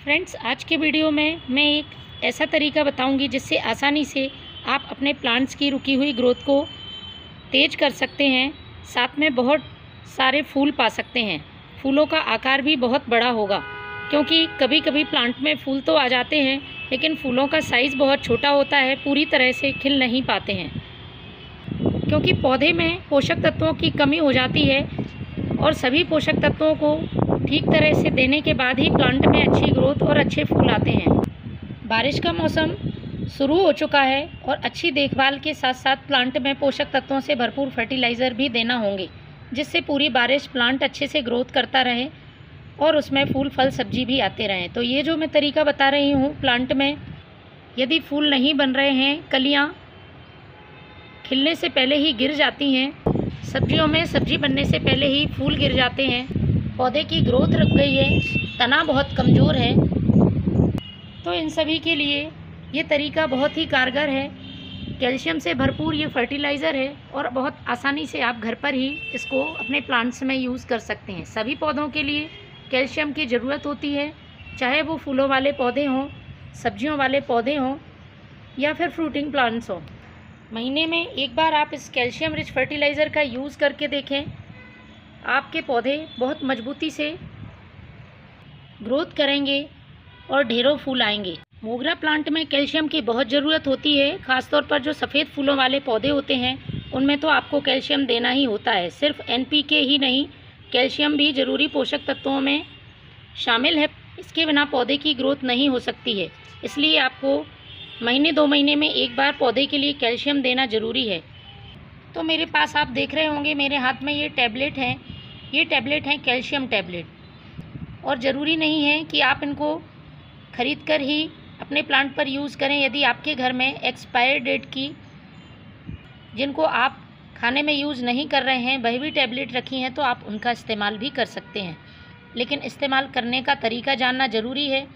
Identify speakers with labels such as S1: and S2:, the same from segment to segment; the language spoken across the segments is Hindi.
S1: फ्रेंड्स, आज के वीडियो में मैं एक ऐसा तरीका बताऊंगी जिससे आसानी से आप अपने प्लांट्स की रुकी हुई ग्रोथ को तेज़ कर सकते हैं। साथ में बहुत सारे फूल पा सकते हैं। फूलों का आकार भी बहुत बड़ा होगा, क्योंकि कभी कभी प्लांट में फूल तो आ जाते हैं लेकिन फूलों का साइज़ बहुत छोटा होता है, पूरी तरह से खिल नहीं पाते हैं क्योंकि पौधे में पोषक तत्वों की कमी हो जाती है और सभी पोषक तत्वों को ठीक तरह से देने के बाद ही प्लांट में अच्छी ग्रोथ और अच्छे फूल आते हैं। बारिश का मौसम शुरू हो चुका है और अच्छी देखभाल के साथ साथ प्लांट में पोषक तत्वों से भरपूर फर्टिलाइज़र भी देना होंगे, जिससे पूरी बारिश प्लांट अच्छे से ग्रोथ करता रहे और उसमें फूल फल सब्जी भी आते रहें। तो ये जो मैं तरीका बता रही हूँ, प्लांट में यदि फूल नहीं बन रहे हैं, कलियाँ खिलने से पहले ही गिर जाती हैं, सब्जियों में सब्जी बनने से पहले ही फूल गिर जाते हैं, पौधे की ग्रोथ रुक गई है, तना बहुत कमज़ोर है, तो इन सभी के लिए ये तरीका बहुत ही कारगर है। कैल्शियम से भरपूर ये फर्टिलाइज़र है और बहुत आसानी से आप घर पर ही इसको अपने प्लांट्स में यूज़ कर सकते हैं। सभी पौधों के लिए कैल्शियम की ज़रूरत होती है, चाहे वो फूलों वाले पौधे हों, सब्जियों वाले पौधे हों या फिर फ्रूटिंग प्लांट्स हों। महीने में एक बार आप इस कैल्शियम रिच फर्टिलाइज़र का यूज़ करके देखें, आपके पौधे बहुत मजबूती से ग्रोथ करेंगे और ढेरों फूल आएंगे। मोगरा प्लांट में कैल्शियम की बहुत ज़रूरत होती है, ख़ासतौर पर जो सफ़ेद फूलों वाले पौधे होते हैं उनमें तो आपको कैल्शियम देना ही होता है। सिर्फ NPK ही नहीं, कैल्शियम भी ज़रूरी पोषक तत्वों में शामिल है। इसके बिना पौधे की ग्रोथ नहीं हो सकती है, इसलिए आपको महीने 2 महीने में एक बार पौधे के लिए कैल्शियम देना ज़रूरी है। तो मेरे पास आप देख रहे होंगे मेरे हाथ में ये टैबलेट हैं, ये टैबलेट हैं कैल्शियम टैबलेट। और ज़रूरी नहीं है कि आप इनको ख़रीद कर ही अपने प्लांट पर यूज़ करें। यदि आपके घर में एक्सपायर डेट की, जिनको आप खाने में यूज़ नहीं कर रहे हैं, वही भी टैबलेट रखी हैं, तो आप उनका इस्तेमाल भी कर सकते हैं। लेकिन इस्तेमाल करने का तरीका जानना ज़रूरी है।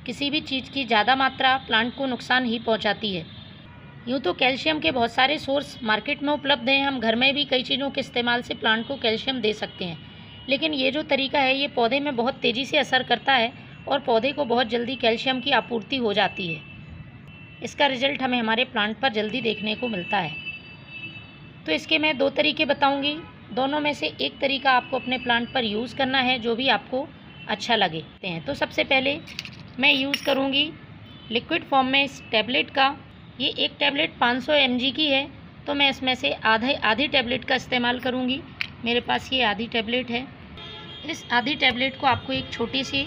S1: किसी भी चीज़ की ज़्यादा मात्रा प्लांट को नुकसान ही पहुंचाती है। यूँ तो कैल्शियम के बहुत सारे सोर्स मार्केट में उपलब्ध हैं, हम घर में भी कई चीज़ों के इस्तेमाल से प्लांट को कैल्शियम दे सकते हैं। लेकिन ये जो तरीका है, ये पौधे में बहुत तेज़ी से असर करता है और पौधे को बहुत जल्दी कैल्शियम की आपूर्ति हो जाती है। इसका रिज़ल्ट हमें हमारे प्लांट पर जल्दी देखने को मिलता है। तो इसके मैं 2 तरीके बताऊँगी, दोनों में से एक तरीका आपको अपने प्लांट पर यूज़ करना है, जो भी आपको अच्छा लगे। तो सबसे पहले मैं यूज़ करूँगी लिक्विड फॉर्म में इस टैबलेट का। ये एक टैबलेट 500 mg की है, तो मैं इसमें से आधी टैबलेट का इस्तेमाल करूँगी। मेरे पास ये आधी टैबलेट है। इस आधी टैबलेट को आपको एक छोटी सी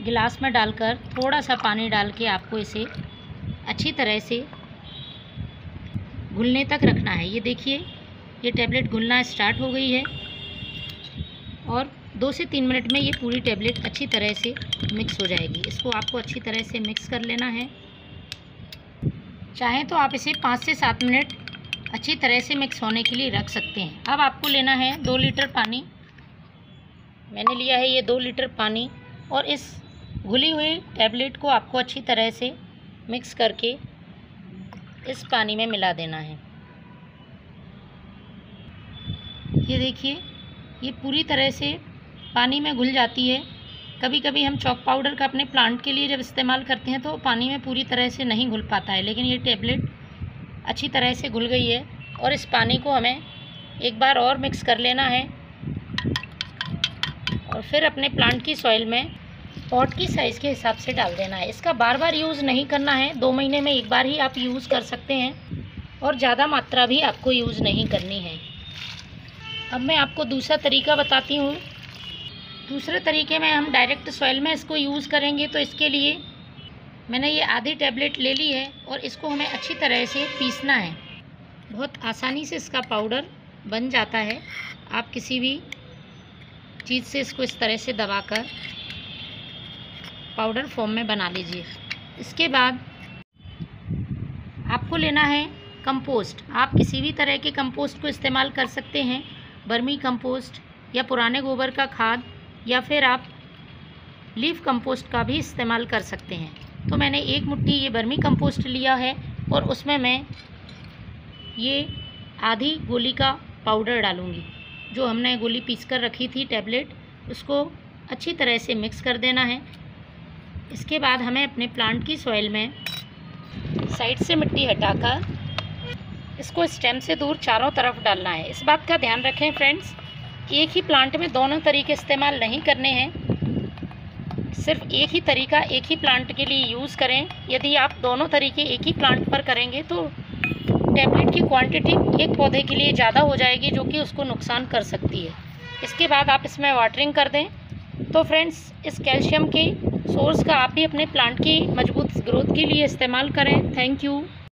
S1: गिलास में डालकर थोड़ा सा पानी डाल के आपको इसे अच्छी तरह से घुलने तक रखना है। ये देखिए, ये टैबलेट घुलना स्टार्ट हो गई है और 2 से 3 मिनट में ये पूरी टैबलेट अच्छी तरह से मिक्स हो जाएगी। इसको आपको अच्छी तरह से मिक्स कर लेना है। चाहें तो आप इसे 5 से 7 मिनट अच्छी तरह से मिक्स होने के लिए रख सकते हैं। अब आपको लेना है 2 लीटर पानी। मैंने लिया है ये 2 लीटर पानी और इस घुली हुई टैबलेट को आपको अच्छी तरह से मिक्स करके इस पानी में मिला देना है। ये देखिए, ये पूरी तरह से पानी में घुल जाती है। कभी कभी हम चॉक पाउडर का अपने प्लांट के लिए जब इस्तेमाल करते हैं तो पानी में पूरी तरह से नहीं घुल पाता है, लेकिन ये टैबलेट अच्छी तरह से घुल गई है। और इस पानी को हमें एक बार और मिक्स कर लेना है और फिर अपने प्लांट की सॉइल में पॉट की साइज़ के हिसाब से डाल देना है। इसका बार बार यूज़ नहीं करना है, 2 महीने में एक बार ही आप यूज़ कर सकते हैं और ज़्यादा मात्रा भी आपको यूज़ नहीं करनी है। अब मैं आपको दूसरा तरीका बताती हूँ। दूसरे तरीके में हम डायरेक्ट सॉइल में इसको यूज़ करेंगे, तो इसके लिए मैंने ये आधी टैबलेट ले ली है और इसको हमें अच्छी तरह से पीसना है। बहुत आसानी से इसका पाउडर बन जाता है। आप किसी भी चीज़ से इसको इस तरह से दबाकर पाउडर फॉर्म में बना लीजिए। इसके बाद आपको लेना है कंपोस्ट। आप किसी भी तरह के कंपोस्ट को इस्तेमाल कर सकते हैं, वर्मी कंपोस्ट या पुराने गोबर का खाद, या फिर आप लीफ कंपोस्ट का भी इस्तेमाल कर सकते हैं। तो मैंने 1 मुट्ठी ये वर्मी कंपोस्ट लिया है और उसमें मैं ये आधी गोली का पाउडर डालूँगी। जो हमने गोली पीस कर रखी थी टैबलेट, उसको अच्छी तरह से मिक्स कर देना है। इसके बाद हमें अपने प्लांट की सॉइल में साइड से मिट्टी हटाकर इसको स्टेम से दूर चारों तरफ डालना है। इस बात का ध्यान रखें फ्रेंड्स, एक ही प्लांट में दोनों तरीके इस्तेमाल नहीं करने हैं, सिर्फ एक ही तरीका एक ही प्लांट के लिए यूज़ करें। यदि आप दोनों तरीके एक ही प्लांट पर करेंगे तो टैबलेट की क्वांटिटी एक पौधे के लिए ज़्यादा हो जाएगी, जो कि उसको नुकसान कर सकती है। इसके बाद आप इसमें वाटरिंग कर दें। तो फ्रेंड्स, इस कैल्शियम के सोर्स का आप भी अपने प्लांट की मजबूत ग्रोथ के लिए इस्तेमाल करें। Thank you.